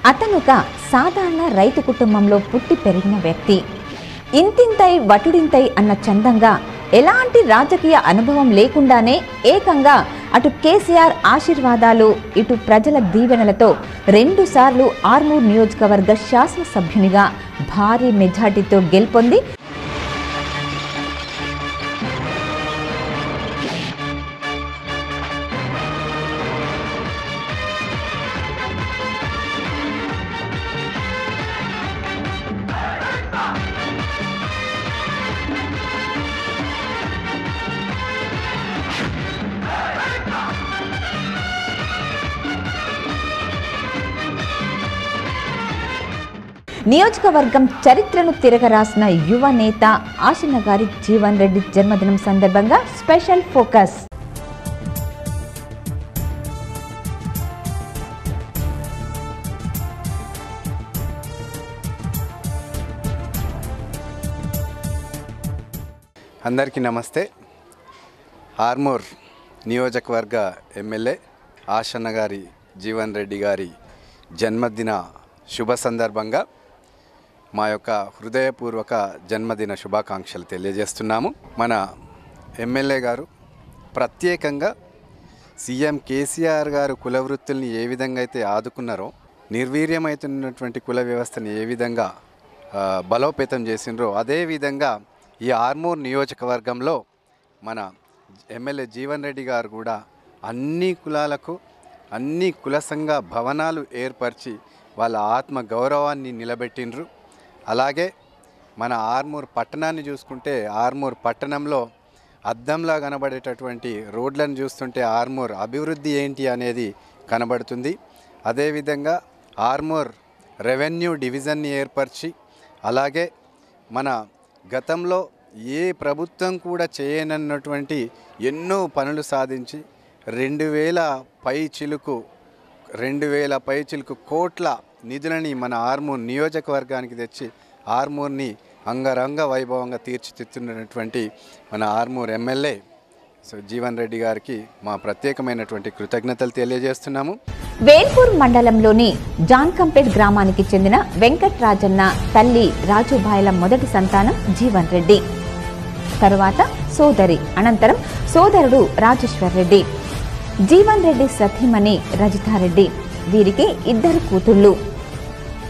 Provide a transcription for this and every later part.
అతను ఒక సాధారణ రైతు కుటుంబంలో పుట్టి పెరిగిన వ్యక్తి. ఇంతింతై వటుడింతై అన్న చందంగా ఎలాంటి రాజకీయ అనుభవం లేకుండానే ఏకంగా అటు కేసీఆర్ ఆశీర్వాదాలు ఇటు ప్రజల దీవెనలతో 2 సార్లు ఆర్మూర్ నియోజకవర్గ శాసనసభ్యునిగా భారీ మెజార్టీతో గెలుపొంది నియోజకవర్గం చరిత్రను తిరగరాసిన యువ నేత ఆశన్న గారి జీవన్ రెడ్డి జన్మదినం సందర్భంగా స్పెషల్ ఫోకస్. అందరికీ నమస్తే. ఆర్మూర్ నియోజకవర్గ ఎమ్మెల్యే ఆశన్న గారి జీవన్ రెడ్డి గారి జన్మదిన శుభ సందర్భంగా మా యొక్క హృదయపూర్వక జన్మదిన శుభాకాంక్షలు తెలియజేస్తున్నాము. మన ఎమ్మెల్యే గారు ప్రత్యేకంగా సీఎం కేసీఆర్ గారు కుల వృత్తుల్ని ఏ విధంగా అయితే ఆదుకున్నారో, నిర్వీర్యమవుతున్నటువంటి కుల వ్యవస్థని ఏ విధంగా బలోపేతం చేసినారో, అదేవిధంగా ఈ ఆర్మూర్ నియోజకవర్గంలో మన ఎమ్మెల్యే జీవన్ రెడ్డి గారు కూడా అన్ని కులాలకు అన్ని కుల సంఘ భవనాలు ఏర్పరిచి వాళ్ళ ఆత్మ గౌరవాన్ని నిలబెట్టినరు. అలాగే మన ఆర్మూర్ పట్టణాన్ని చూసుకుంటే ఆర్మూర్ పట్టణంలో అద్దంలా కనబడేటటువంటి రోడ్లను చూస్తుంటే ఆర్మూర్ అభివృద్ధి ఏంటి అనేది కనబడుతుంది. అదేవిధంగా ఆర్మూర్ రెవెన్యూ డివిజన్ని ఏర్పరిచి, అలాగే మన గతంలో ఏ ప్రభుత్వం కూడా చేయనన్నటువంటి ఎన్నో పనులు సాధించి 2000 పైచిలుకు కోట్ల నిధులని మన ఆర్మూర్ నియోజకవర్గానికి తెచ్చి ఆర్మూర్ని అంగరంగ వైభవంగా తీర్చిదిద్దుతున్నటువంటి మన ఆర్మూర్ ఎమ్మెల్యే జీవన్ రెడ్డి గారికి మా ప్రత్యేకమైనటువంటి కృతజ్ఞతలు తెలియజేస్తున్నాము. వేల్పూర్ మండలంలోని జాన్కంపేట్ గ్రామానికి చెందిన వెంకట్రాజన్న తల్లి రాజుబాయిల మొదటి సంతానం జీవన్ రెడ్డి. తరువాత సోదరి, అనంతరం సోదరుడు రాజేశ్వర్ రెడ్డి. జీవన్ రెడ్డి సతీమణి రజితారెడ్డి. వీరికి 2 కూతుళ్లు.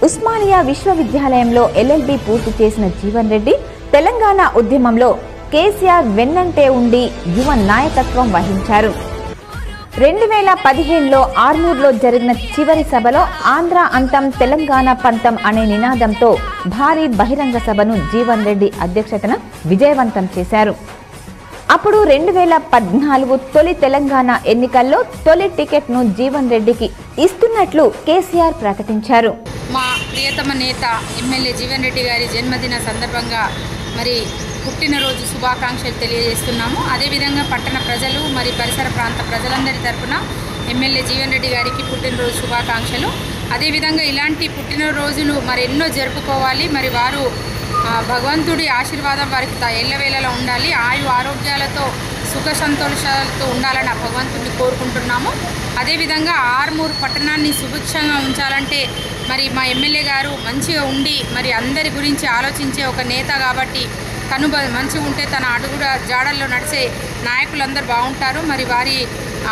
ఉస్మానియా విశ్వవిద్యాలయంలో LLB పూర్తి చేసిన జీవన్ రెడ్డి తెలంగాణ ఉద్యమంలో కేసీఆర్ వెన్నంటే ఉండి యువ నాయకత్వం వహించారు. 2015లో ఆర్మూర్లో జరిగిన చివరి సభలో ఆంధ్ర అంతం తెలంగాణ పంతం అనే నినాదంతో భారీ బహిరంగ సభను జీవన్ రెడ్డి అధ్యక్షతన విజయవంతం చేశారు. అప్పుడు 2014 తొలి తెలంగాణ ఎన్నికల్లో తొలి టికెట్ను జీవన్ రెడ్డికి ఇస్తున్నట్లు కేసీఆర్ ప్రకటించారు. మా ప్రియతమ నేత ఎమ్మెల్యే జీవన్ రెడ్డి గారి జన్మదిన సందర్భంగా మరి పుట్టినరోజు శుభాకాంక్షలు తెలియజేస్తున్నాము. అదేవిధంగా పట్టణ ప్రజలు మరి పరిసర ప్రాంత ప్రజలందరి తరఫున ఎమ్మెల్యే జీవన్ రెడ్డి గారికి పుట్టినరోజు శుభాకాంక్షలు. అదేవిధంగా ఇలాంటి పుట్టినరోజులు మరి ఎన్నో జరుపుకోవాలి. మరి వారు భగవంతుడి ఆశీర్వాదం వారికి ఎల్లవేళలా ఉండాలి. ఆయు ఆరోగ్యాలతో సుఖ సంతోషాలతో ఉండాలని ఆ భగవంతుడిని కోరుకుంటున్నాము. అదేవిధంగా ఆర్మూర్ పట్టణాన్ని సుభిక్షంగా ఉంచాలంటే మరి మా ఎమ్మెల్యే గారు మంచిగా ఉండి మరి అందరి గురించి ఆలోచించే ఒక నేత కాబట్టి తను మంచిగా ఉంటే తన అడుగుడ జాడల్లో నడిచే నాయకులందరూ బాగుంటారు. మరి వారి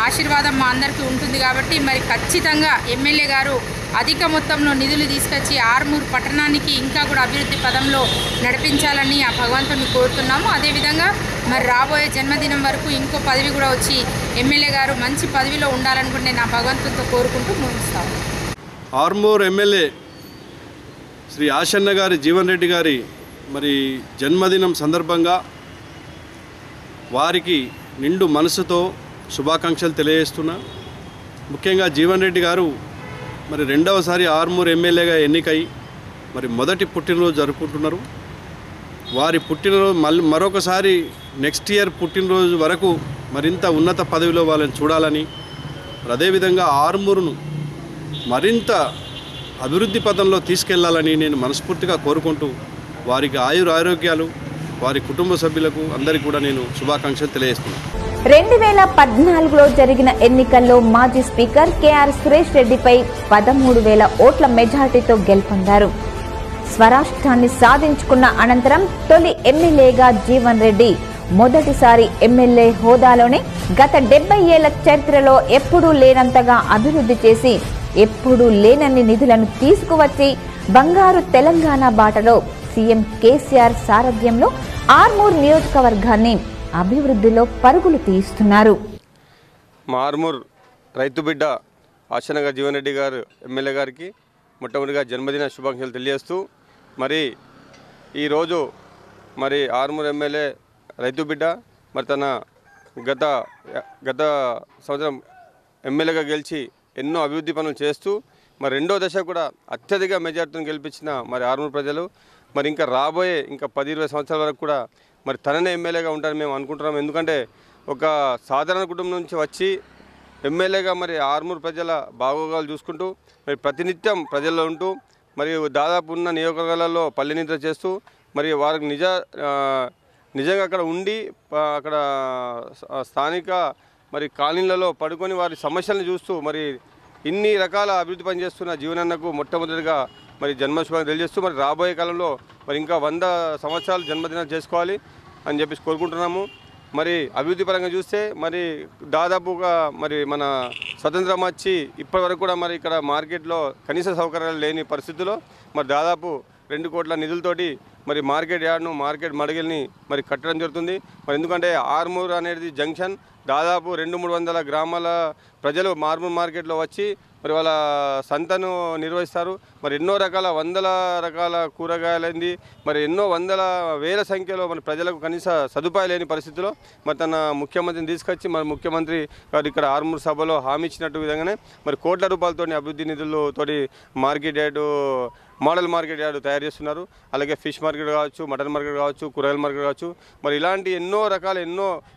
ఆశీర్వాదం మా అందరికీ ఉంటుంది కాబట్టి మరి ఖచ్చితంగా ఎమ్మెల్యే గారు అధిక మొత్తంలో నిధులు తీసుకొచ్చి ఆర్మూర్ పట్టణానికి ఇంకా కూడా అభివృద్ధి పదంలో నడిపించాలని ఆ భగవంతుని కోరుతున్నాము. అదేవిధంగా మరి రాబోయే జన్మదినం వరకు ఇంకో పదవి కూడా వచ్చి ఎమ్మెల్యే గారు మంచి పదవిలో ఉండాలనుకుంటే నా భగవంతునితో కోరుకుంటూ ముగిస్తాము. ఆర్మూర్ ఎమ్మెల్యే శ్రీ ఆశన్న గారి జీవన్ రెడ్డి గారి మరి జన్మదినం సందర్భంగా వారికి నిండు మనసుతో శుభాకాంక్షలు తెలియజేస్తున్నా. ముఖ్యంగా జీవన్ రెడ్డి గారు మరి 2వసారి ఆర్మూర్ ఎమ్మెల్యేగా ఎన్నికై మరి మొదటి పుట్టినరోజు జరుపుకుంటున్నారు. వారి పుట్టినరోజు మరొకసారి నెక్స్ట్ ఇయర్ పుట్టినరోజు వరకు మరింత ఉన్నత పదవిలో వాళ్ళని చూడాలని, అదేవిధంగా ఆర్మూర్ను మరింత అభివృద్ధి పథంలో తీసుకెళ్లాలని నేను మనస్ఫూర్తిగా కోరుకుంటూ వారికి ఆయురారోగ్యాలు వారి కుటుంబ సభ్యులకు అందరికీ కూడా నేను శుభాకాంక్షలు తెలియజేస్తున్నాను. 2014లో జరిగిన ఎన్నికల్లో మాజీ స్పీకర్ కేఆర్ సురేష్ రెడ్డిపై 13,000 ఓట్ల మెజార్టీతో గెలుపొందారు. స్వరాష్ట్రాన్ని సాధించుకున్న అనంతరం తొలి ఎమ్మెల్యేగా జీవన్ రెడ్డి మొదటిసారి ఎమ్మెల్యే హోదాలోనే గత 70 ఏళ్ల చరిత్రలో ఎప్పుడూ లేనంతగా అభివృద్ధి చేసి ఎప్పుడూ లేనన్ని నిధులను తీసుకువచ్చి బంగారు తెలంగాణ బాటలో సీఎం కేసీఆర్ సారథ్యంలో ఆర్మూర్ నియోజకవర్గాన్ని అభివృద్ధిలో పరుగులు తీస్తున్నారు. మా ఆర్మూర్ రైతు బిడ్డ ఆశనగర్ జీవన్ రెడ్డి గారు ఎమ్మెల్యే గారికి మొట్టమొదటిగా జన్మదిన శుభాకాంక్షలు తెలియజేస్తూ మరి ఈరోజు మరి ఆర్మూర్ ఎమ్మెల్యే రైతు బిడ్డ మరి తన గత సంవత్సరం ఎమ్మెల్యేగా గెలిచి ఎన్నో అభివృద్ధి పనులు చేస్తూ మరి రెండో దశ కూడా అత్యధిక మెజార్టీని గెలిపించిన మరి ఆర్మూర్ ప్రజలు మరి ఇంకా రాబోయే ఇంకా 10-20 సంవత్సరాల వరకు కూడా మరి తననే ఎమ్మెల్యేగా ఉంటారని మేము అనుకుంటున్నాం. ఎందుకంటే ఒక సాధారణ కుటుంబం నుంచి వచ్చి ఎమ్మెల్యేగా మరి ఆర్మూర్ ప్రజల బాగోగాలు చూసుకుంటూ మరి ప్రతినిత్యం ప్రజల్లో ఉంటూ మరియు దాదాపు ఉన్న నియోజకవర్గాలలో పల్లె నిద్ర చేస్తూ మరి వారికి నిజంగా అక్కడ ఉండి అక్కడ స్థానిక మరి కాలనీలలో పడుకొని వారి సమస్యలను చూస్తూ మరి ఇన్ని రకాల అభివృద్ధి పనిచేస్తున్న జీవనన్నకు మొట్టమొదటిగా మరి జన్మశుభాకాంక్షలు తెలియజేస్తూ మరి రాబోయే కాలంలో మరి ఇంకా 100 సంవత్సరాలు జన్మదినాలు చేసుకోవాలి అని చెప్పేసి కోరుకుంటున్నాము. మరి అభివృద్ధి పరంగా చూస్తే మరి దాదాపుగా మరి మన స్వతంత్రం వచ్చి ఇప్పటి వరకు కూడా మరి ఇక్కడ మార్కెట్లో కనీస సౌకర్యాలు లేని పరిస్థితుల్లో మరి దాదాపు 2 కోట్ల నిధులతోటి మరి మార్కెట్ యార్డ్ను మార్కెట్ మడిగల్ని మరి కట్టడం జరుగుతుంది. మరి ఎందుకంటే ఆర్మూర్ అనేది జంక్షన్ దాదాపు 200-300 గ్రామాల ప్రజలు ఆర్మూర్ మార్కెట్లో వచ్చి మరి వాళ్ళ సంతను నిర్వహిస్తారు. మరి ఎన్నో రకాల 100 రకాల కూరగాయలైంది మరి ఎన్నో 100,000 సంఖ్యలో మన ప్రజలకు కనీస సదుపాయాలు లేని పరిస్థితిలో మరి తన ముఖ్యమంత్రిని తీసుకొచ్చి మరి ముఖ్యమంత్రి గారు ఇక్కడ ఆర్మూర్ సభలో హామీ ఇచ్చినట్టు విధంగానే మరి కోట్ల రూపాయలతో అభివృద్ధి నిధులతోటి market yard model market yard తయారు చేస్తున్నారు. అలాగే ఫిష్ మార్కెట్ కావచ్చు, మటన్ మార్కెట్ కావచ్చు, కూరగాయల మార్కెట్ కావచ్చు, మరి ఇలాంటి ఎన్నో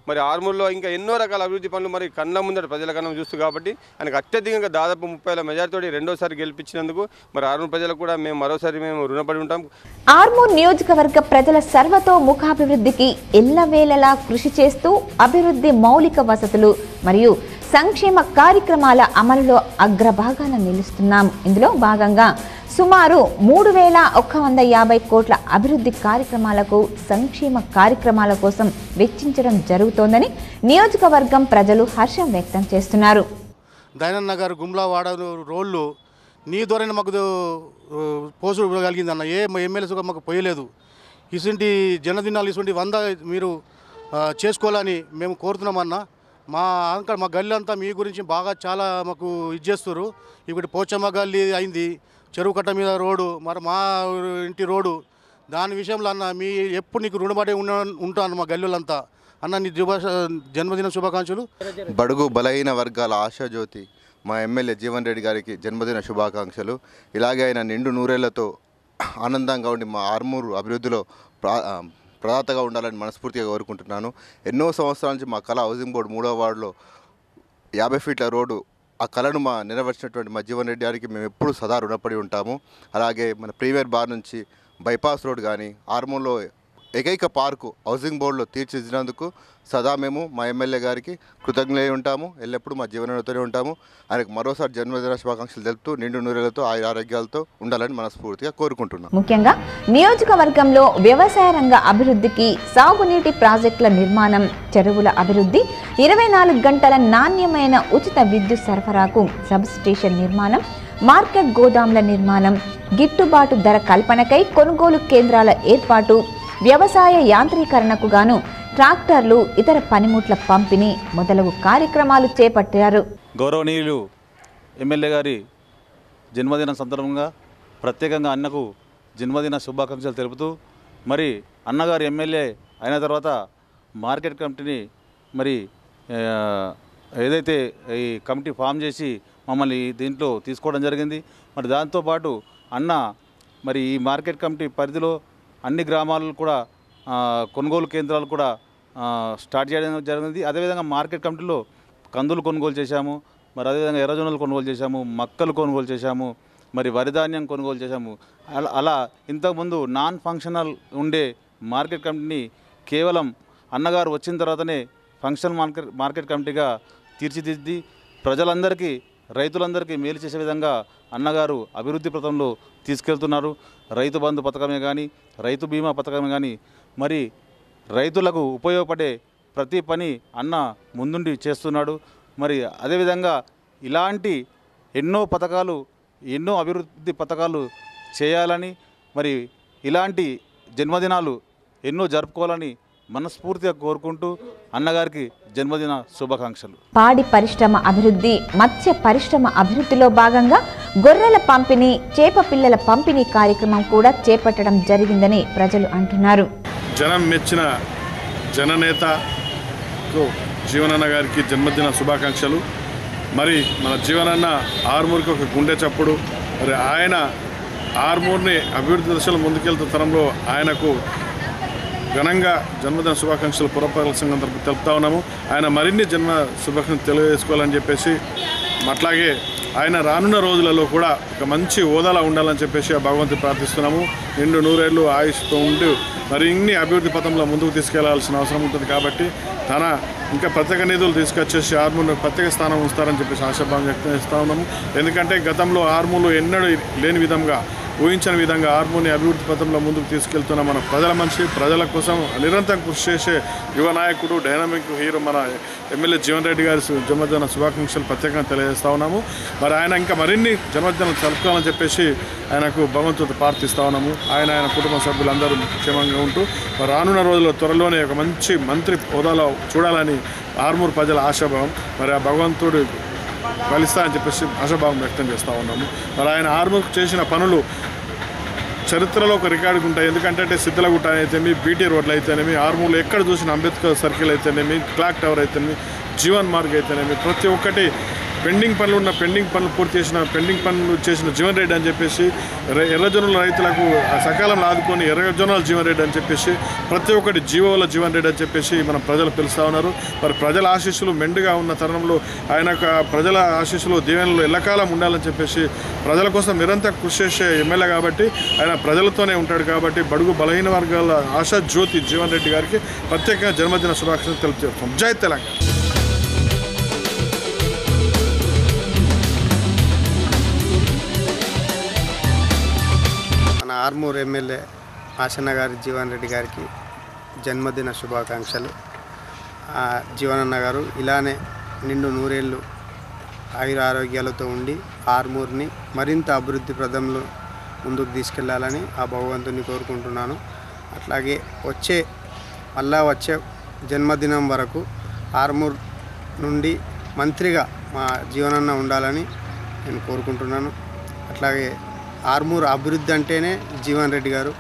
మరి ఆర్మూర్లో ఇంకా ఎన్నో రకాల అభివృద్ధి పనులు మరి కళ్ళ ముందర ప్రజల కన్నా చూస్తూ కాబట్టి ఆయనకు అత్యధికంగా దాదాపు 30,000 మెజార్టీతో రెండోసారి గెలిపించినందుకు మరి ఆర్మూర్ ప్రజలకు కూడా మరోసారి మేము రుణపడి ఉంటాం. ఆర్మూర్ నియోజకవర్గ ప్రజల సర్వతోముఖాభివృద్ధికి ఎల్లవేళలా కృషి చేస్తూ అభివృద్ధి మౌలిక వసతులు మరియు సంక్షేమ కార్యక్రమాల అమలులో అగ్రభాగాన నిలుస్తున్నాం. ఇందులో భాగంగా సుమారు 3,150 కోట్ల అభివృద్ధి కార్యక్రమాలకు సంక్షేమ కార్యక్రమాల కోసం వెచ్చించడం జరుగుతోందని నియోజకవర్గం ప్రజలు హర్షం వ్యక్తం చేస్తున్నారు. దయానంద్ నగర్ గుమ్లా వాడ రోడ్లు నీ ద్వారా మాకు పోసు కలిగిందన్న ఏ ఎమ్మెల్యేస్ మాకు పోయలేదు. ఇటువంటి జన్మదినాలు ఇటువంటి 100 మీరు చేసుకోవాలని మేము కోరుతున్నామన్నా. మా గల్లీ అంతా మీ గురించి బాగా చాలా మాకు ఇచ్చేస్తారు. ఇప్పుడు పోచమ్మ గల్లీ అయింది, చెరువు కట్ట మీద రోడ్డు, మరి మా ఇంటి రోడ్డు, దాని విషయంలో అన్న మీ ఎప్పుడు నీకు రుణపడి ఉంటాను మా గల్లీలంతా అన్న. నీ జన్మదిన శుభాకాంక్షలు. బడుగు బలహీన వర్గాల ఆశాజ్యోతి మా ఎమ్మెల్యే జీవన్ రెడ్డి గారికి జన్మదిన శుభాకాంక్షలు. ఇలాగే ఆయన నిండు నూరేళ్లతో ఆనందంగా ఉండి మా ఆర్మూరు అభివృద్ధిలో ప్రదాతగా ఉండాలని మనస్ఫూర్తిగా కోరుకుంటున్నాను. ఎన్నో సంవత్సరాల నుంచి మా కళ హౌసింగ్ బోర్డు 3వ వార్డులో 50 ఫీట్ల రోడ్డు ఆ కళను నెరవేర్చినటువంటి మా జీవన్ రెడ్డి గారికి మేము ఎప్పుడు సదా రుణపడి ఉంటాము. అలాగే మన ప్రీమియర్ బార్ నుంచి బైపాస్ రోడ్ కానీ ఆర్మూర్లో ఏకైక పార్కు హౌసింగ్ బోర్డులో తీర్చిదిద్దినందుకు సదా మేము మా ఎమ్మెల్యే గారికి కృతజ్ఞులై ఉంటాము. ఎల్లప్పుడూ మా జీవనంతోనే ఉంటాము. ఆయనకు మరోసారి జన్మదిన శుభాకాంక్షలు తెలుపుతూ నిండు నూరేళ్లతో ఆరోగ్యాలతో ఉండాలని మనస్ఫూర్తిగా కోరుకుంటున్నాం. ముఖ్యంగా నియోజకవర్గంలో వ్యవసాయ రంగ అభివృద్ధికి సాగునీటి ప్రాజెక్టుల నిర్మాణం, చెరువుల అభివృద్ధి, 24 గంటల నాణ్యమైన ఉచిత విద్యుత్ సరఫరాకు సబ్స్టేషన్ నిర్మాణం, మార్కెట్ గోదాంల నిర్మాణం, గిట్టుబాటు ధర కల్పనకై కొనుగోలు కేంద్రాల ఏర్పాటు, వ్యవసాయ యాంత్రీకరణకు గాను ట్రాక్టర్లు, ఇతర పనిముట్ల పంపిణీ మొదలగు కార్యక్రమాలు చేపట్టారు. గౌరవనీయులు ఎమ్మెల్యే గారి జన్మదిన సందర్భంగా ప్రత్యేకంగా అన్నకు జన్మదిన శుభాకాంక్షలు తెలుపుతూ మరి అన్నగారు ఎమ్మెల్యే అయిన తర్వాత మార్కెట్ కమిటీని మరి ఏదైతే ఈ కమిటీ ఫామ్ చేసి మమ్మల్ని దీంట్లో తీసుకోవడం జరిగింది. మరి దాంతోపాటు అన్న మరి ఈ మార్కెట్ కమిటీ పరిధిలో అన్ని గ్రామాలలో కూడా కొనుగోలు కేంద్రాలు కూడా స్టార్ట్ చేయడం జరిగింది. అదేవిధంగా మార్కెట్ కమిటీలో కందులు కొనుగోలు చేశాము, మరి అదేవిధంగా ఎర్రజొన్నలు కొనుగోలు చేశాము, మక్కలు కొనుగోలు చేశాము, మరి వరిధాన్యం కొనుగోలు చేశాము. అలా ఇంతకుముందు నాన్ ఫంక్షనల్ ఉండే మార్కెట్ కమిటీని కేవలం అన్నగారు వచ్చిన తర్వాతనే ఫంక్షన్ మార్కెట్ కమిటీగా తీర్చిదిద్ది ప్రజలందరికీ రైతులందరికీ మేలు చేసే విధంగా అన్నగారు అభివృద్ధి పథంలో తీసుకెళ్తున్నారు. రైతు బంధు పథకమే కానీ, రైతు బీమా పథకమే కానీ, మరి రైతులకు ఉపయోగపడే ప్రతి పని అన్న ముందుండి చేస్తున్నాడు. మరి అదేవిధంగా ఇలాంటి ఎన్నో పథకాలు, ఎన్నో అభివృద్ధి పథకాలు చేయాలని, మరి ఇలాంటి జన్మదినాలు ఎన్నో జరుపుకోవాలని మనస్ఫూర్తిగా కోరుకుంటూ అన్నగారికి జన్మదిన శుభాకాంక్షలు. పాడి పరిశ్రమ అభివృద్ధి, మత్స్య పరిశ్రమ అభివృద్ధిలో భాగంగా గొర్రెల పంపిణీ, చేప పిల్లల పంపిణీ కార్యక్రమం కూడా చేపట్టడం జరిగిందని ప్రజలు అంటున్నారు. జనం మెచ్చిన జననేతకు జీవనన్న గారికి జన్మదిన శుభాకాంక్షలు. మరి మన జీవనన్న ఆర్మూర్కి ఒక గుండె చప్పుడు. మరి ఆయన ఆర్మూర్ని అభివృద్ధి దశలో ముందుకెళ్తున్న తరంలో ఆయనకు ఘనంగా జన్మదిన శుభాకాంక్షలు పురపాలక సంఘం తరపు తెలుపుతా ఉన్నాము. ఆయన మరిన్ని జన్మ శుభాకాంక్షలు తెలియజేసుకోవాలని చెప్పేసి, అట్లాగే ఆయన రానున్న రోజులలో కూడా ఒక మంచి హోదాలో ఉండాలని చెప్పేసి ఆ భగవంతుని ప్రార్థిస్తున్నాము. నిండు నూరేళ్ళు ఆయుష్తో ఉంటూ మరి ఇన్ని అభివృద్ధి పథంలో ముందుకు తీసుకెళ్లాల్సిన అవసరం ఉంటుంది. కాబట్టి తన ఇంకా ప్రత్యేక నిధులు తీసుకొచ్చేసి ఆర్మూర్ను ప్రత్యేక స్థానం ఉంచుతారని చెప్పేసి ఆశాభావం వ్యక్తం చేస్తూ ఉన్నాము. ఎందుకంటే గతంలో ఆర్మూర్లో ఎన్నడూ లేని విధంగా, ఊహించని విధంగా ఆర్మూర్ని అభివృద్ధి పథంలో ముందుకు తీసుకెళ్తున్న మన ప్రజల మనిషి, ప్రజల కోసం నిరంతరం కృషి చేసే యువ నాయకుడు, డైనమిక్ హీరో మన ఎమ్మెల్యే జీవన్ రెడ్డి గారి జన్మదిన శుభాకాంక్షలు ప్రత్యేకంగా తెలియజేస్తూ ఉన్నాము. మరి ఆయన ఇంకా మరిన్ని జన్మదినాలు జరుపుకోవాలని చెప్పేసి ఆయనకు భగవంతుడు ప్రార్థిస్తూ ఉన్నాము. ఆయన కుటుంబ సభ్యులందరూ క్షేమంగా ఉంటూ మరి రానున్న రోజుల్లో త్వరలోనే ఒక మంచి మంత్రి హోదాలో చూడాలని ఆర్మూర్ ప్రజల ఆశాభావం. మరి ఆ భగవంతుడు ఫలిస్తాయని చెప్పేసి ఆశాభావం వ్యక్తం చేస్తూ ఉన్నాము. మరి ఆయన ఆర్మూర్కు చేసిన పనులు చరిత్రలో ఒక రికార్డుకు ఉంటాయి. ఎందుకంటే సిద్ధలగుట్ట అయితేనేమి, బీటీ రోడ్లు అయితేనేమి, ఆర్మూర్లో ఎక్కడ చూసిన అంబేద్కర్ సర్కిల్ అయితేనేమి, క్లాక్ టవర్ అయితేనేమి, జీవన్ మార్గ్ అయితేనేమి, ప్రతి ఒక్కటి పెండింగ్ పనులు పూర్తి చేసిన, పెండింగ్ పనులు చేసిన జీవన్ రెడ్డి అని చెప్పేసి, ఎర్రజొన్నల రైతులకు సకాలంలో ఆదుకొని ఎర్రజొన్నల జీవన్ రెడ్డి అని చెప్పేసి, ప్రతి ఒక్కటి జీవోల జీవన్ రెడ్డి అని చెప్పేసి మన ప్రజలు పిలుస్తూ ఉన్నారు. మరి ప్రజల ఆశీస్సులు మెండుగా ఉన్న తరుణంలో ఆయన ప్రజల ఆశీస్సులు దీవెనలు ఎల్లకాలం ఉండాలని చెప్పేసి ప్రజల కోసం నిరంతరం కృషి చేసే ఎమ్మెల్యే కాబట్టి ఆయన ప్రజలతోనే ఉంటాడు. కాబట్టి బడుగు బలహీన వర్గాల ఆశా జ్యోతి జీవన్ రెడ్డి గారికి ప్రత్యేకంగా జన్మదిన శుభాకాంక్షలు తెలుపుతాం. జై తెలంగాణ. ఆర్మూర్ ఎమ్మెల్యే ఆశన్న గారి జీవన్ రెడ్డి గారికి జన్మదిన శుభాకాంక్షలు. జీవనన్న గారు ఇలానే నిండు నూరేళ్ళు ఆయుర ఆరోగ్యాలతో ఉండి ఆర్మూర్ని మరింత అభివృద్ధి ప్రదంలో ముందుకు తీసుకెళ్లాలని ఆ భగవంతుని కోరుకుంటున్నాను. అట్లాగే వచ్చే జన్మదినం వరకు ఆర్మూర్ నుండి మంత్రిగా మా జీవనన్న ఉండాలని నేను కోరుకుంటున్నాను. అట్లాగే ఆర్మూర్ అభివృద్ధి అంటేనే జీవన్ రెడ్డి గారు,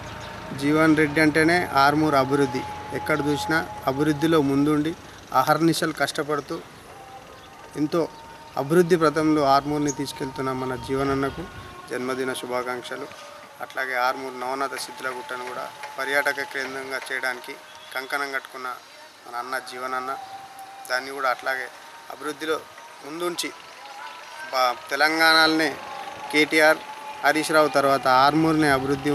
జీవన్ రెడ్డి అంటేనే ఆర్మూర్ అభివృద్ధి. ఎక్కడ చూసినా అభివృద్ధిలో ముందుండి అహర్నిశలు కష్టపడుతూ ఎంతో అభివృద్ధి పథంలో ఆర్మూర్ని తీసుకెళ్తున్న మన జీవనన్నకు జన్మదిన శుభాకాంక్షలు. అట్లాగే ఆర్మూర్ నవనాథ సిద్ధలగుట్టను కూడా పర్యాటక కేంద్రంగా చేయడానికి కంకణం కట్టుకున్న మన అన్న జీవనన్న, దాన్ని కూడా అట్లాగే అభివృద్ధిలో ముందుంచి తెలంగాణలోనే కేటీఆర్, హరీష్ రావు తర్వాత ఆర్మూర్ని అభివృద్ధి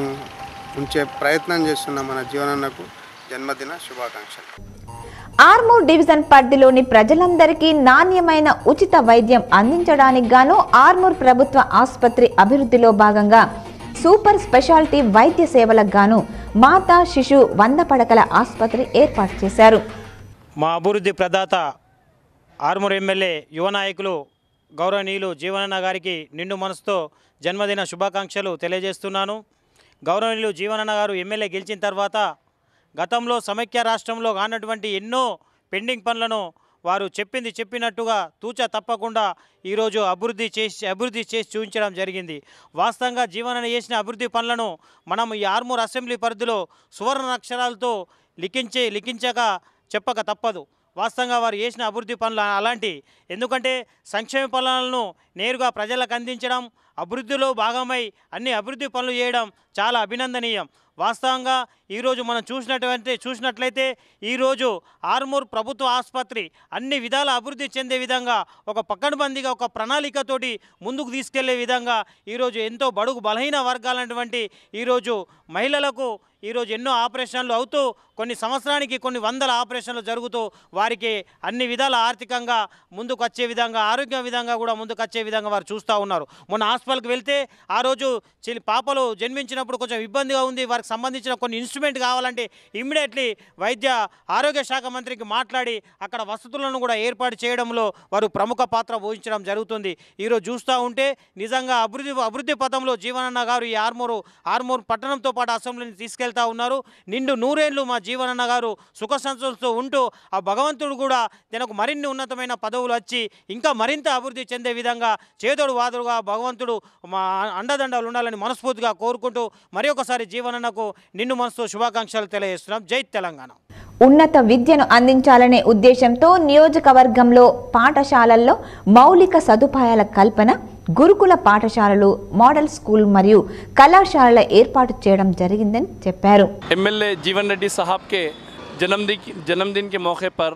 ఉంచే ప్రయత్నం చేస్తున్న మన జీవనన్నకు జన్మదిన శుభాకాంక్షలు. ఆర్మూర్ డివిజన్ పరిధిలోని ప్రజలందరికీ నాణ్యమైన ఉచిత వైద్యం అందించడానికి గాను ఆర్మూర్ ప్రభుత్వ ఆసుపత్రి అభివృద్ధిలో భాగంగా సూపర్ స్పెషాలిటీ వైద్య సేవలకు గాను మాతా శిశు 100 పడకల ఆసుపత్రి ఏర్పాటు చేశారు. మా అభివృద్ధి ప్రదాత ఆర్మూర్ ఎమ్మెల్యే యువ నాయకులు గౌరవనీయులు జీవనన్న గారికి నిండు మనసుతో జన్మదిన శుభాకాంక్షలు తెలియజేస్తున్నాను. గౌరవనీయులు జీవనన్న గారు ఎమ్మెల్యే గెలిచిన తర్వాత గతంలో సమైక్య రాష్ట్రంలో కానటువంటి ఎన్నో పెండింగ్ పనులను వారు చెప్పినట్టుగా తూచా తప్పకుండా ఈరోజు అభివృద్ధి చేసి చూపించడం జరిగింది. వాస్తవంగా జీవనన్న చేసిన అభివృద్ధి పనులను మనం ఈ ఆర్మూర్ అసెంబ్లీ పరిధిలో సువర్ణ అక్షరాలతో లిఖించక చెప్పక తప్పదు. వాస్తవంగా వారు చేసిన అభివృద్ధి పనులు అలాంటి, ఎందుకంటే సంక్షేమ పనులను నేరుగా ప్రజలకు అందించడం, అభివృద్ధిలో భాగమై అన్ని అభివృద్ధి పనులు చేయడం చాలా అభినందనీయం. వాస్తవంగా ఈరోజు మనం చూసినట్లయితే ఈరోజు ఆర్మూర్ ప్రభుత్వ ఆసుపత్రి అన్ని విధాల అభివృద్ధి చెందే విధంగా ఒక పకడ్బందీగా ఒక ప్రణాళికతోటి ముందుకు తీసుకెళ్లే విధంగా ఈరోజు ఎంతో బడుగు బలహీన వర్గాలైనటువంటి ఈరోజు మహిళలకు ఈరోజు ఎన్నో ఆపరేషన్లు అవుతూ కొన్ని సంవత్సరానికి కొన్ని వందల ఆపరేషన్లు జరుగుతూ వారికి అన్ని విధాల ఆర్థికంగా ముందుకు వచ్చే విధంగా ఆరోగ్య విధంగా కూడా ముందుకు వచ్చే విధంగా వారు చూస్తూ ఉన్నారు. మొన్న హాస్పిటల్కి వెళ్తే ఆ రోజు పాపలు జన్మించినప్పుడు కొంచెం ఇబ్బందిగా ఉంది, వారికి సంబంధించిన కొన్ని ఇన్స్ట్రుమెంట్ కావాలంటే ఇమ్మీడియట్లీ వైద్య ఆరోగ్య శాఖ మంత్రికి మాట్లాడి అక్కడ వసతులను కూడా ఏర్పాటు చేయడంలో వారు ప్రముఖ పాత్ర వహించడం జరుగుతుంది. ఈరోజు చూస్తూ ఉంటే నిజంగా అభివృద్ధి పథంలో జీవనన్న గారు ఈ ఆర్మూర్ పట్టణంతో పాటు అసెంబ్లీని తీసుకెళ్తా ఉన్నారు. నిండు నూరేళ్లు మా జీవనన్న గారు సుఖ సంతోషంతో ఉంటూ ఆ భగవంతుడు కూడా తనకు మరిన్ని ఉన్నతమైన పదవులు వచ్చి ఇంకా మరింత అభివృద్ధి చెందే విధంగా చేదోడు వాదుడుగా భగవంతుడు మా అండదండలు ఉండాలని మనస్ఫూర్తిగా కోరుకుంటూ మరి ఒకసారి జీవనన్నకు నిండు మనసుతో శుభాకాంక్షలు తెలియజేస్తున్నాం. జై తెలంగాణ. ఉన్నత విద్యను అందించాలనే ఉద్దేశంతో నియోజకవర్గంలో పాఠశాలల్లో మౌలిక సదుపాయాల కల్పన, గురుకుల పాఠశాలలు, మోడల్ స్కూల్ మరియు కళాశాలల ఏర్పాటు చేయడం జరిగిందని చెప్పారు. एमएलए जीवन रेड्डी साहब के जन्मदिन के मौके पर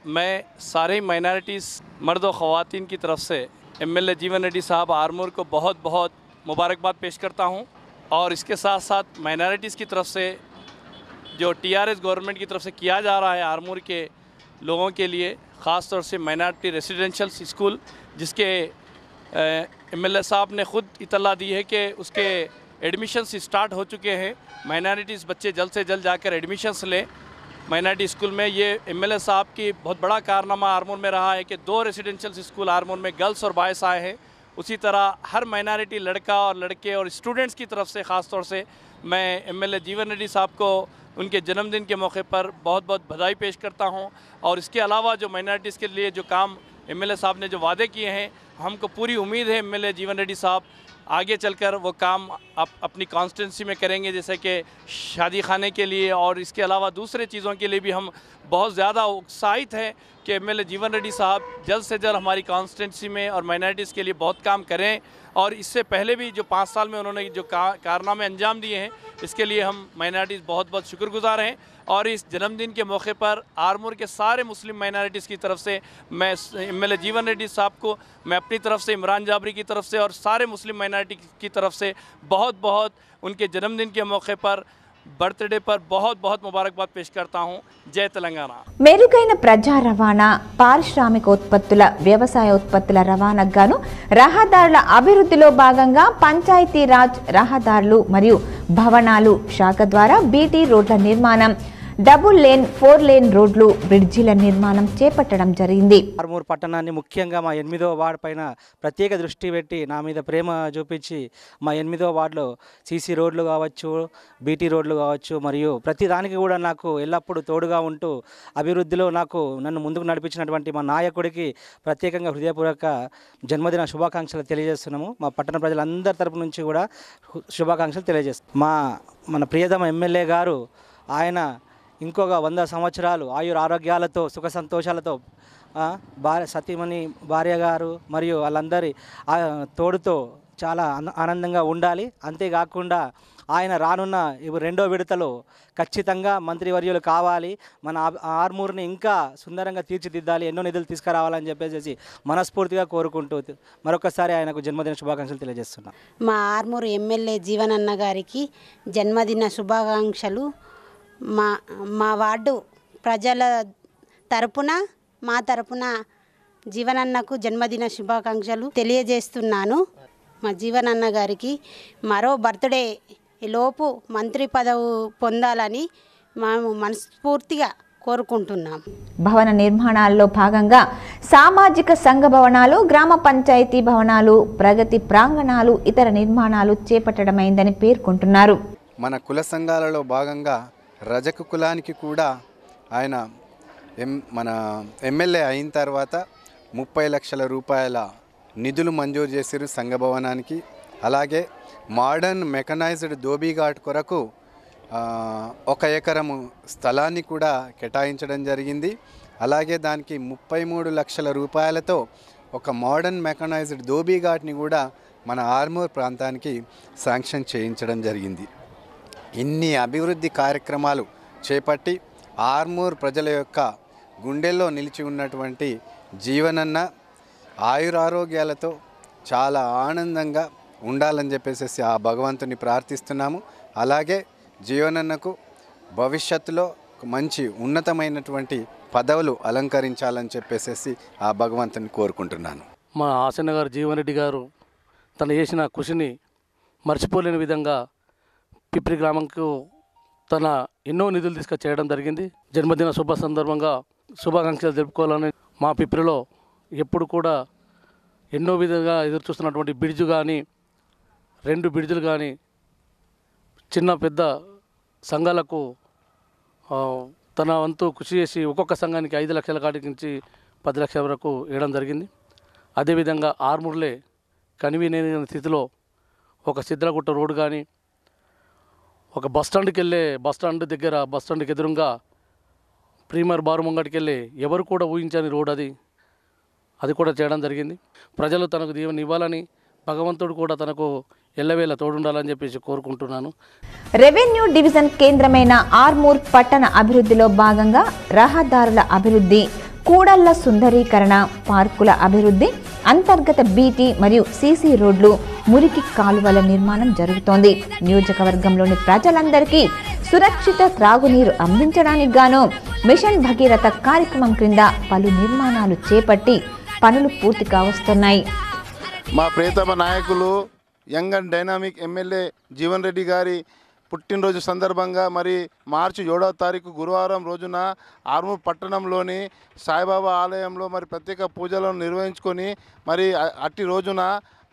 मैं सारे माइनॉरिटीज़ मर्द और ख़वातीन की तरफ से एमएलए जीवन रेड्डी साहब आर्मूर को बहुत बहुत मुबारकबाद पेश करता हूं और इसके साथ साथ माइनॉरिटीज़ की तरफ से जो टीआरएस गवर्नमेंट की तरफ से किया जा रहा है आर्मूर के लोगों के लिए, ख़ास तौर से माइनॉरिटी रेसिडेंशियल स्कूल, जिसके एमएलए साहब ने ख़ुद इतला दी है कि उसके एडमिशन्स स्टार्ट हो चुके हैं। माइनॉरिटीज़ बच्चे जल्द से जल्द जाकर एडमिशन्स लें माइनॉरिटी स्कूल में। ये एमएलए साहब की बहुत बड़ा कारनामा आर्मूर में रहा है कि 2 रेसिडेंशियल स्कूल आर्मूर में गर्ल्स और बॉयज़ आए हैं। उसी तरह हर माइनॉरिटी लड़का और लड़के और स्टूडेंट्स की तरफ से ख़ास तौर से मैं एमएलए जीवन रेड्डी साहब को उनके जन्मदिन के मौके पर बहुत बहुत बधाई पेश करता हूं। और इसके अलावा जो माइनॉरिटीज़ के लिए जो काम एमएलए साहब ने जो वादे किए हैं, हमको पूरी उम्मीद है एमएलए जीवन रेड्डी साहब आगे चलकर वो काम अपनी कॉन्स्टिट्यूंसी में करेंगे, जैसे कि शादी खाने के लिए और इसके अलावा दूसरे चीज़ों के लिए भी हम बहुत ज़्यादा उत्साहित हैं कि एमएलए जीवन रेड्डी साहब जल्द से जल्द हमारी कॉन्स्टिट्यूंसी में और माइनॉरिटीज़ के लिए बहुत काम करें। और इससे पहले भी जो 5 साल में उन्होंने जो कारनामे अंजाम दिए हैं, इसके लिए हम माइनॉरिटीज़ बहुत बहुत शुक्रगुजार हैं। और इस जन्मदिन के मौके पर आर्मूर के सारे मुस्लिम माइनॉरिटीज़ की तरफ से मैं एमएलए जीवन रेड्डी साहब को मैं अपनी तरफ से, इमरान जाबरी की तरफ से और सारे मुस्लिम माइनॉरिटी की तरफ से बहुत बहुत उनके जन्मदिन के मौके पर बर्थडे पर बहुत बहुत मुबारकबाद पेश करता हूं। जय तेलंगाना। మెరుగైన ప్రజా రవాణా, పారిశ్రామిక ఉత్పత్తుల, వ్యవసాయ ఉత్పత్తుల రవాణాకు గాను రహదారుల అభివృద్ధిలో భాగంగా పంచాయతీరాజ్, రహదారులు మరియు భవనాలు శాఖ ద్వారా బీటీ రోడ్ల నిర్మాణం, డబుల్ లేన్, 4 లేన్ రోడ్లు, బ్రిడ్జిల నిర్మాణం చేపట్టడం జరిగింది. ఆర్మూర్ పట్టణాన్ని ముఖ్యంగా మా 8వ వార్డు పైన ప్రత్యేక దృష్టి పెట్టి నా మీద ప్రేమ చూపించి మా 8వ వార్డులో సీసీ రోడ్లు కావచ్చు, బీటీ రోడ్లు కావచ్చు మరియు ప్రతి దానికి కూడా నాకు ఎల్లప్పుడూ తోడుగా ఉంటూ అభివృద్ధిలో నన్ను ముందుకు నడిపించినటువంటి మా నాయకుడికి ప్రత్యేకంగా హృదయపూర్వక జన్మదిన శుభాకాంక్షలు తెలియజేస్తున్నాము. మా పట్టణ ప్రజలందరి తరపు నుంచి కూడా శుభాకాంక్షలు తెలియజేస్తాం. మన ప్రియతమ ఎమ్మెల్యే గారు ఆయన ఇంకొక 100 సంవత్సరాలు ఆయుర ఆరోగ్యాలతో సుఖ సంతోషాలతో సతీమణి భార్య గారు మరియు వాళ్ళందరి తోడుతో చాలా ఆనందంగా ఉండాలి. అంతేకాకుండా ఆయన రానున్న 2వ విడతలో ఖచ్చితంగా మంత్రివర్యులు కావాలి, మన ఆర్మూర్ని ఇంకా సుందరంగా తీర్చిదిద్దాలి, ఎన్నో నిధులు తీసుకురావాలని చెప్పేసి మనస్ఫూర్తిగా కోరుకుంటూ మరొకసారి ఆయనకు జన్మదిన శుభాకాంక్షలు తెలియజేస్తున్నాం. మా ఆర్మూర్ ఎమ్మెల్యే జీవనన్న గారికి జన్మదిన శుభాకాంక్షలు. మా వార్డు ప్రజల తరపున మా తరపున జీవనన్నకు జన్మదిన శుభాకాంక్షలు తెలియజేస్తున్నాను. మా జీవనన్న గారికి మరో బర్త్డే లోపు మంత్రి పదవి పొందాలని మేము మనస్ఫూర్తిగా కోరుకుంటున్నాం. భవన నిర్మాణాల్లో భాగంగా సామాజిక సంఘ భవనాలు, గ్రామ పంచాయతీ భవనాలు, ప్రగతి ప్రాంగణాలు, ఇతర నిర్మాణాలు చేపట్టడమైందని పేర్కొంటున్నారు. మన కుల సంఘాలలో భాగంగా రజక కులానికి కూడా ఆయన మన ఎమ్మెల్యే అయిన తర్వాత 30 లక్షల రూపాయల నిధులు మంజూరు చేశారు సంఘ భవనానికి. అలాగే మోడర్న్ మెకనైజ్డ్ ధోబీఘాట్ కొరకు 1 ఎకరము స్థలాన్ని కూడా కేటాయించడం జరిగింది. అలాగే దానికి 33 లక్షల రూపాయలతో ఒక మోడర్న్ మెకనైజ్డ్ ధోబీఘాట్ని కూడా మన ఆర్మూర్ ప్రాంతానికి శాంక్షన్ చేయించడం జరిగింది. ఇన్ని అభివృద్ధి కార్యక్రమాలు చేపట్టి ఆర్మూర్ ప్రజల యొక్క గుండెల్లో నిలిచి ఉన్నటువంటి జీవనన్న ఆయురారోగ్యాలతో చాలా ఆనందంగా ఉండాలని చెప్పేసి ఆ భగవంతుని ప్రార్థిస్తున్నాము. అలాగే జీవనన్నకు భవిష్యత్తులో మంచి ఉన్నతమైనటువంటి పదవులు అలంకరించాలని చెప్పేసి ఆ భగవంతుని కోరుకుంటున్నాను. మా ఆసన్న గారు జీవన్ రెడ్డి గారు తను చేసిన కృషిని మర్చిపోలేని విధంగా పిప్రి గ్రామంకు తన ఎన్నో నిధులు తీసుకొచ్చేయడం జరిగింది. జన్మదిన శుభ సందర్భంగా శుభాకాంక్షలు జరుపుకోవాలని మా పిప్రిలో ఎప్పుడు కూడా ఎన్నో విధంగా ఎదురు చూస్తున్నటువంటి బ్రిడ్జ్ కానీ 2 బ్రిడ్జులు కానీ చిన్న పెద్ద సంఘాలకు తన వంతు కృషి చేసి ఒక్కొక్క సంఘానికి 5 లక్షల కాడికి నుంచి 10 లక్షల వరకు ఇవ్వడం జరిగింది. అదేవిధంగా ఆర్మూర్లే కనివినేని స్థితిలో ఒక సిద్రగుట్ట రోడ్డు కానీ ఒక బస్టాండ్కి వెళ్ళే బస్టాండ్కి ఎదురుగా ప్రీమియర్ బారు ముంగటికి వెళ్ళే ఎవరు కూడా ఊహించని రోడ్ అది కూడా చేయడం జరిగింది. ప్రజలు తనకు దీవెన ఇవ్వాలని భగవంతుడు కూడా తనకు ఎల్లవేళ తోడుండాలని చెప్పేసి కోరుకుంటున్నాను. రెవెన్యూ డివిజన్ కేంద్రమైన ఆర్మూర్ పట్టణ అభివృద్ధిలో భాగంగా రహదారుల అభివృద్ధి, కూడళ్ల సుందరీకరణ, పార్కుల అభివృద్ధి, అంతర్గత బీటీ మరియు సీసీ రోడ్లు, మురికి కాలువల నిర్మాణం జరుగుతోంది. నియోజకవర్గంలోని ప్రజలందరికీ సురక్షిత త్రాగునీరు అందించడానికి గాను మిషన్ భగీరథ కార్యక్రమం క్రింద పలు నిర్మాణాలు చేపట్టి పనులు పూర్తి కావస్తున్నాయి. మా ప్రియతమ నాయకులు young and dynamic MLA Jeevan Reddy గారి పుట్టినరోజు సందర్భంగా మరి మార్చి 7వ తారీఖు గురువారం రోజున ఆర్మూర్ పట్టణంలోని సాయిబాబా ఆలయంలో మరి ప్రత్యేక పూజలను నిర్వహించుకొని మరి అట్టి రోజున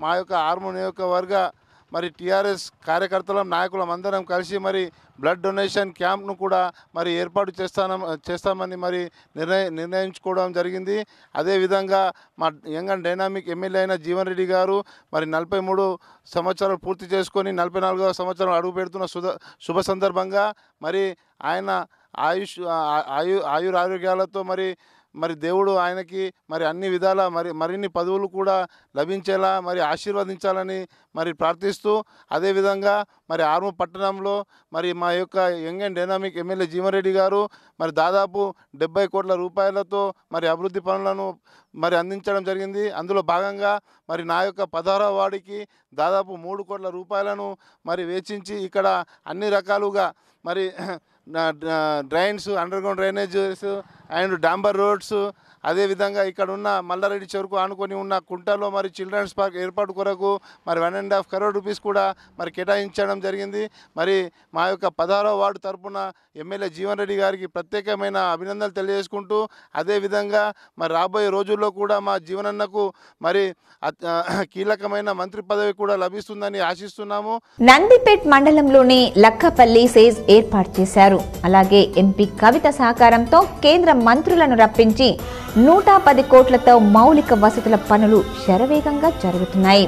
మా యొక్క ఆర్మూర్ నియోజకవర్గ మరి టీఆర్ఎస్ కార్యకర్తలం నాయకులం అందరం కలిసి మరి బ్లడ్ డొనేషన్ క్యాంప్ను కూడా మరి ఏర్పాటు చేస్తామని మరి నిర్ణయించుకోవడం జరిగింది. అదేవిధంగా మా యంగ్ అండ్ డైనామిక్ ఎమ్మెల్యే అయిన జీవన్ రెడ్డి గారు మరి 43 సంవత్సరాలు పూర్తి చేసుకొని 44వ సంవత్సరం అడుగు పెడుతున్న శుభ సందర్భంగా మరి ఆయన ఆయురారోగ్యాలతో మరి దేవుడు ఆయనకి మరి అన్ని విధాల మరిన్ని పదవులు కూడా లభించేలా మరి ఆశీర్వదించాలని మరి ప్రార్థిస్తూ, అదేవిధంగా మరి ఆర్మూర్ పట్టణంలో మరి మా యొక్క young and dynamic MLA Jeevan Reddy గారు మరి దాదాపు 70 కోట్ల రూపాయలతో మరి అభివృద్ధి పనులను మరి అందించడం జరిగింది. అందులో భాగంగా మరి నా యొక్క 16వ వార్డుకి దాదాపు 3 కోట్ల రూపాయలను మరి వెచ్చించి ఇక్కడ అన్ని రకాలుగా మరి డ్రైన్స్, అండర్గ్రౌండ్ డ్రైనేజెస్ అండ్ డాంబర్ రోడ్స్, అదేవిధంగా ఇక్కడ ఉన్న మల్లారెడ్డి చెరుకు ఆనుకొని ఉన్న కుంటలో మరి చిల్డ్రన్స్ పార్క్ ఏర్పాటు కొరకు మరి 1.5 crore రూపీస్ కూడా మరి కేటాయించడం జరిగింది. మరి మా యొక్క 16వ వార్డు తరఫున ఎమ్మెల్యే జీవన్ రెడ్డి గారికి ప్రత్యేకమైన అభినందనలు తెలియజేసుకుంటూ, అదేవిధంగా మరి రాబోయే రోజుల్లో కూడా మా జీవనన్నకు మరి కీలకమైన మంత్రి పదవి కూడా లభిస్తుందని ఆశిస్తున్నాము. నందిపేట్ మండలంలోని లక్కపల్లి సేజ్ ఏర్పాటు చేశారు. అలాగే ఎంపీ కవిత సహకారంతో కేంద్ర మంత్రులను రప్పించి 110 కోట్లతో మౌలిక వసతుల పనులు శరవేగంగా జరుగుతున్నాయి.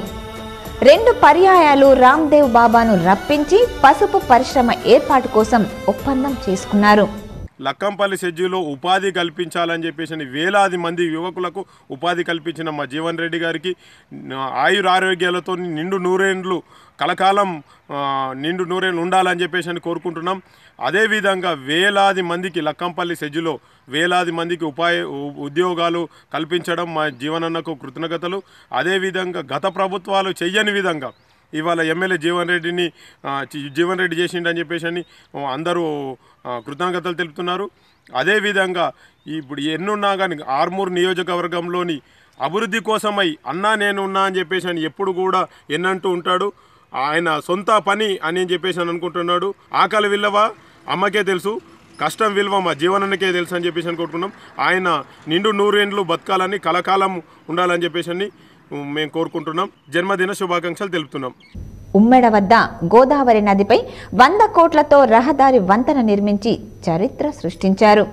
2 పర్యాయాలు రామ్దేవ్ బాబాను రప్పించి పసుపు పరిశ్రమ ఏర్పాటు కోసం ఒప్పందం చేసుకున్నారు. లక్కంపల్లి సెజ్జులో ఉపాధి కల్పించాలని చెప్పేసి వేలాది మంది యువకులకు ఉపాధి కల్పించిన మా జీవన్ రెడ్డి గారికి ఆయురారోగ్యాలతో నిండు నూరేండ్లు కలకాలం నిండు నూరేండ్లు ఉండాలని చెప్పేసి కోరుకుంటున్నాం. అదేవిధంగా వేలాది మందికి లక్కంపల్లి సెజ్జులో వేలాది మందికి ఉద్యోగాలు కల్పించడం మా జీవనన్నకు కృతజ్ఞతలు. అదేవిధంగా గత ప్రభుత్వాలు చెయ్యని విధంగా ఇవాళ ఎమ్మెల్యే జీవన్ రెడ్డి చేసిండని చెప్పేసి అందరూ కృతజ్ఞతలు తెలుపుతున్నారు. అదేవిధంగా ఇప్పుడు ఎన్నున్నా కానీ ఆర్మూర్ నియోజకవర్గంలోని అభివృద్ధి కోసమై అన్నా నేనున్నా అని చెప్పేసి ఎప్పుడు కూడా ఎన్నంటూ ఉంటాడు. ఆయన సొంత పని అని చెప్పేసి అనుకుంటున్నాడు. ఆకలి విలువ అమ్మకే తెలుసు, కష్టం విలువ మా జీవనానికే తెలుసు అని చెప్పేసి అనుకుంటున్నాం. ఆయన నిండు నూరేండ్లు బతకాలని కలకాలం ఉండాలని చెప్పేసి మేము కోరుకుంటున్నాం. జన్మదిన శుభాకాంక్షలు తెలుపుతున్నాం. ఉమ్మెడ వద్ద గోదావరి నదిపై 100 కోట్లతో రహదారి వంతెన నిర్మించి చరిత్ర సృష్టించారు.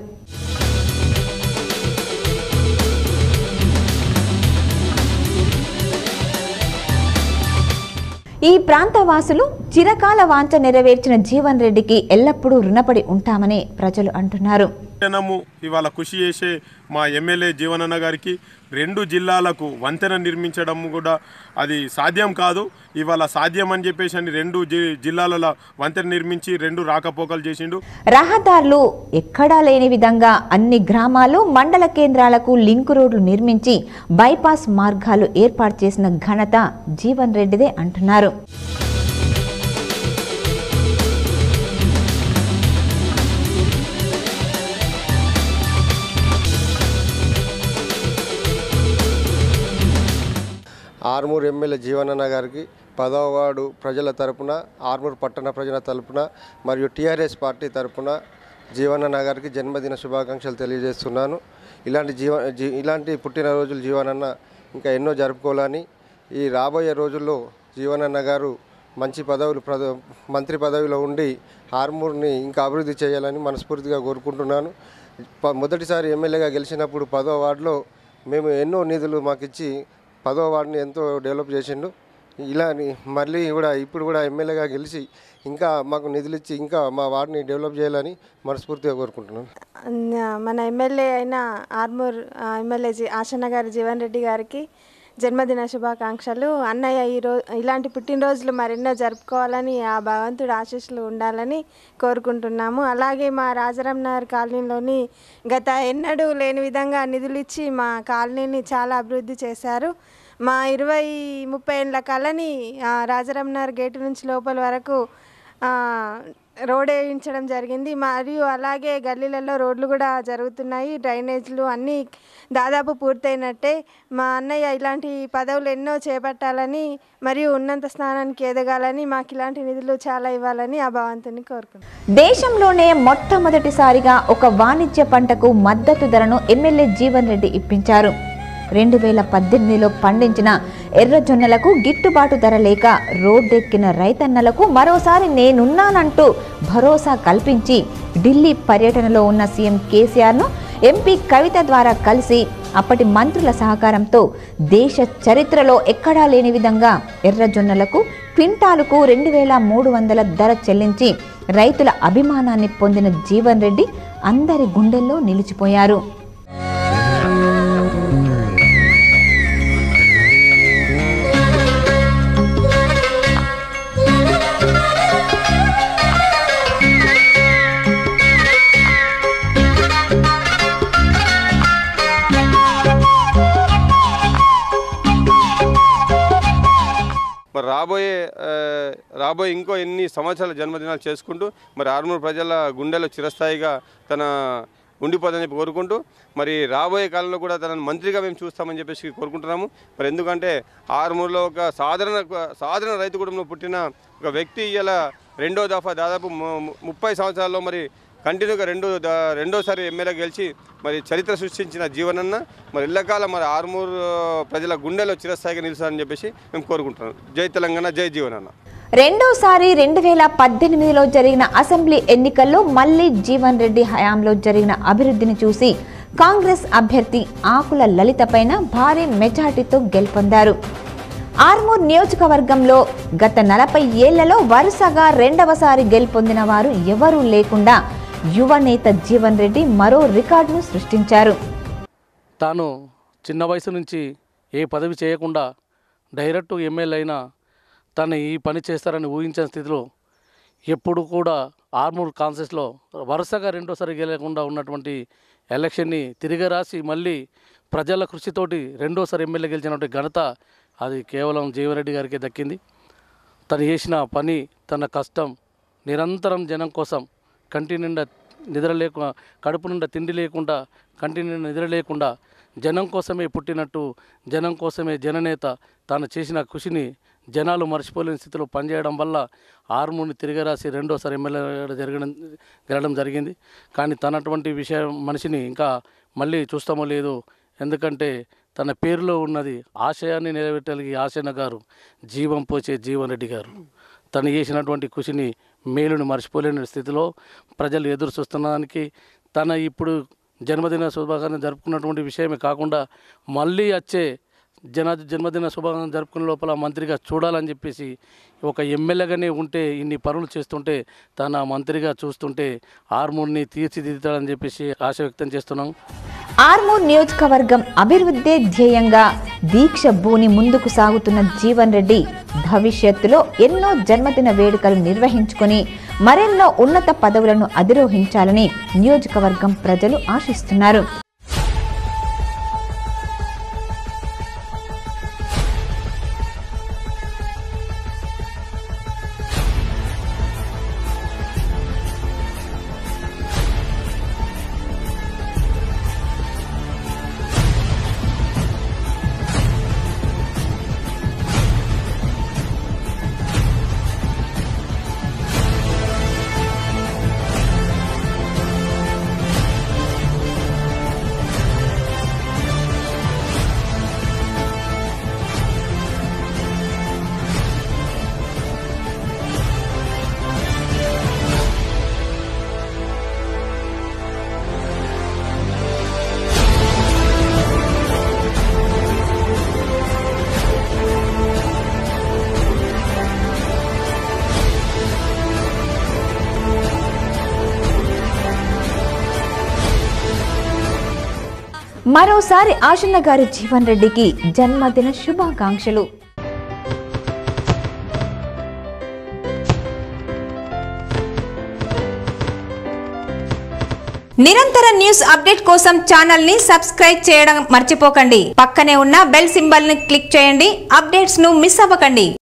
ఈ ప్రాంత వాసులు చిరకాల వాంఛ నెరవేర్చిన జీవన్ రెడ్డికి ఎల్లప్పుడూ రుణపడి ఉంటామని ప్రజలు అంటున్నారు. దినము ఇవాళ కృషి చేసే మా ఎమ్మెల్యే జీవనన్న గారికి 2 జిల్లాలకు వంతెన నిర్మించడం కూడా అది సాధ్యం కాదు. ఇవాళ సాధ్యం అని చెప్పేసి 2 జిల్లాలలో వంతెన నిర్మించి 2 రాకపోకలు చేసిండు. రహదారులు ఎక్కడా లేని విధంగా అన్ని గ్రామాలు మండల కేంద్రాలకు లింక్ రోడ్లు నిర్మించి బైపాస్ మార్గాలు ఏర్పాటు చేసిన ఘనత జీవన్ రెడ్డిదే అంటున్నారు. ఆర్మూర్ ఎమ్మెల్యే జీవనన్న గారికి 10వ వార్డు ప్రజల తరపున, ఆర్మూర్ పట్టణ ప్రజల తరపున మరియు టీఆర్ఎస్ పార్టీ తరపున జీవనన్న గారికి జన్మదిన శుభాకాంక్షలు తెలియజేస్తున్నాను. ఇలాంటి పుట్టినరోజులు జీవనన్న ఇంకా ఎన్నో జరుపుకోవాలని, ఈ రాబోయే రోజుల్లో జీవనన్న గారు మంచి మంత్రి పదవిలో ఉండి ఆర్మూర్ని ఇంకా అభివృద్ధి చేయాలని మనస్ఫూర్తిగా కోరుకుంటున్నాను. మొదటిసారి ఎమ్మెల్యేగా గెలిచినప్పుడు 10వ వార్డులో మేము ఎన్నో నిధులు మాకు ఇచ్చి 10వ వార్డుని ఎంతో డెవలప్ చేసిండు. ఇలా మళ్ళీ కూడా ఇప్పుడు కూడా ఎమ్మెల్యేగా గెలిచి ఇంకా మాకు నిధులు ఇచ్చి ఇంకా మా వార్డుని డెవలప్ చేయాలని మనస్ఫూర్తిగా కోరుకుంటున్నాను. మన ఎమ్మెల్యే అయిన ఆర్మూర్ ఎమ్మెల్యే ఆశన్న గారి జీవన్ రెడ్డి గారికి జన్మదిన శుభాకాంక్షలు. అన్నయ్య ఇలాంటి పుట్టినరోజులు మరెన్నో జరుపుకోవాలని, ఆ భగవంతుడు ఆశీస్సులు ఉండాలని కోరుకుంటున్నాము. అలాగే మా రాజారాం నగర్ కాలనీలోని గత ఎన్నడూ లేని విధంగా నిధులు ఇచ్చి మా కాలనీని చాలా అభివృద్ధి చేశారు. మా 20-30 ఏళ్ళ కళని రాజారాం నగర్ గేటు నుంచి లోపల వరకు రోడ్ వేయించడం జరిగింది. మరియు అలాగే గల్లీలలో రోడ్లు కూడా జరుగుతున్నాయి, డ్రైనేజ్లు అన్నీ దాదాపు పూర్తయినట్టే. మా అన్నయ్య ఇలాంటి పదవులు ఎన్నో చేపట్టాలని మరియు ఉన్నత స్థానానికి ఎదగాలని, మాకు ఇలాంటి నిధులు చాలా ఇవ్వాలని ఆ భగవంతుని కోరుకుంటున్నాను. దేశంలోనే మొట్టమొదటిసారిగా ఒక వాణిజ్య పంటకు మద్దతు ధరను ఎమ్మెల్యే జీవన్ రెడ్డి ఇప్పించారు. 2018లో పండించిన ఎర్రజొన్నలకు గిట్టుబాటు ధర లేక రోడ్డెక్కిన రైతన్నలకు మరోసారి నేనున్నానంటూ భరోసా కల్పించి ఢిల్లీ పర్యటనలో ఉన్న సీఎం కేసీఆర్ను ఎంపీ కవిత ద్వారా కలిసి అప్పటి మంత్రుల సహకారంతో దేశ చరిత్రలో ఎక్కడా లేని విధంగా ఎర్రజొన్నలకు క్వింటాలుకు 2300 ధర చెల్లించి రైతుల అభిమానాన్ని పొందిన జీవన్ రెడ్డి అందరి గుండెల్లో నిలిచిపోయారు. మరి రాబోయే ఇంకో ఎన్ని సంవత్సరాల జన్మదినాలు చేసుకుంటూ మరి ఆర్మూర్ ప్రజల గుండెలో చిరస్థాయిగా తన ఉండిపోతుందని చెప్పి కోరుకుంటూ, మరి రాబోయే కాలంలో కూడా తనను మంత్రిగా మేము చూస్తామని చెప్పేసి కోరుకుంటున్నాము. మరి ఎందుకంటే ఆర్మూర్లో ఒక సాధారణ రైతు కుటుంబంలో పుట్టిన ఒక వ్యక్తి ఇలా రెండో దఫా దాదాపు 30 సంవత్సరాల్లో మరి కంటిన్యూగా రెండోసారి ఎమ్మెల్యే గెలిచి మరి చరిత్ర సృష్టించిన జీవనన్న మరి ఇళ్ళకాలం మరి ఆర్మూర్ ప్రజల గుండెలో చిరస్థాయిగా నిలుస్తారని చెప్పేసి మేము కోరుకుంటున్నాం. జై తెలంగాణ, జై జీవనన్న. రెండోసారి 2018లో జరిగిన అసెంబ్లీ ఎన్నికల్లో మళ్లీ జీవన్ రెడ్డి హయాంలో జరిగిన అభివృద్ధిని చూసి కాంగ్రెస్ అభ్యర్థి ఆకుల లలిత పైన భారీ మెజార్టీతో గెలుపొందారు. ఆర్మూర్ నియోజకవర్గంలో గత 40 ఏళ్లలో వరుసగా రెండవసారి గెలుపొందిన వారు ఎవరూ లేకుండా యువ నేత జీవన్ రెడ్డి మరో రికార్డును సృష్టించారు. తాను చిన్న వయసు నుంచి ఏ పదవి చేయకుండా డైరెక్ట్ ఎమ్మెల్యే అయినా తను ఈ పని చేస్తారని ఊహించిన స్థితిలో ఎప్పుడు కూడా ఆర్మూర్ కాన్సెస్లో వరుసగా రెండోసారి గెలకుండా ఉన్నటువంటి ఎలక్షన్ని తిరిగి రాసి మళ్ళీ ప్రజల కృషితోటి రెండోసారి ఎమ్మెల్యే గెలిచినటువంటి ఘనత అది కేవలం జీవన్ రెడ్డి గారికే దక్కింది. తను చేసిన పని, తన కష్టం నిరంతరం జనం కోసం కంటి నిండా కడుపు నిండా తిండి లేకుండా, కంటి నిండా నిద్ర లేకుండా జనం కోసమే పుట్టినట్టు, జనం కోసమే జననేత తాను చేసిన కృషిని జనాలు మర్చిపోలేని స్థితిలో పనిచేయడం వల్ల ఆర్మూర్ని తిరగరాసి రెండోసారి ఎమ్మెల్యే గెలడం జరిగింది. కానీ తనటువంటి మనిషిని ఇంకా మళ్ళీ చూస్తామో లేదు. ఎందుకంటే తన పేరులో ఉన్నది ఆశయాన్ని నెరవేర్చగలిగే ఆశన్న గారు, జీవం పోచే జీవన్ రెడ్డి గారు. తను చేసినటువంటి కృషిని, మేలుని మర్చిపోలేని స్థితిలో ప్రజలు ఎదురు చూస్తున్నదానికి తన ఇప్పుడు జన్మదిన శుభాకాంక్షలు జరుపుకున్నటువంటి విషయమే కాకుండా మళ్ళీ వచ్చే జన్మదిన శుభాకాంక్షలు జరుపుకునే లోపల మంత్రిగా చూడాలని చెప్పేసి ఒక ఎమ్మెల్యేగానే ఉంటే ఇన్ని పనులు చేస్తుంటే తన మంత్రిగా చూస్తుంటే ఆర్మూర్ని తీర్చిదిద్దాలని చెప్పేసి ఆశ వ్యక్తం చేస్తున్నాం. ఆర్మూర్ నియోజకవర్గం అభివృద్ధి ధ్యేయంగా దీక్ష భూని ముందుకు సాగుతున్న జీవన్ రెడ్డి భవిష్యత్తులో ఎన్నో జన్మదిన వేడుకలు నిర్వహించుకొని మరెన్నో ఉన్నత పదవులను అధిరోహించాలని నియోజకవర్గం ప్రజలు ఆశిస్తున్నారు. మరోసారి ఆశన్న గారి జీవన్ రెడ్డికి జన్మదిన శుభాకాంక్షలు. నిరంతర న్యూస్ అప్డేట్ కోసం ఛానల్ ని సబ్స్క్రైబ్ చేయడం మర్చిపోకండి. పక్కనే ఉన్న బెల్ సింబల్ ని క్లిక్ చేయండి. అప్డేట్స్ ను మిస్ అవ్వకండి.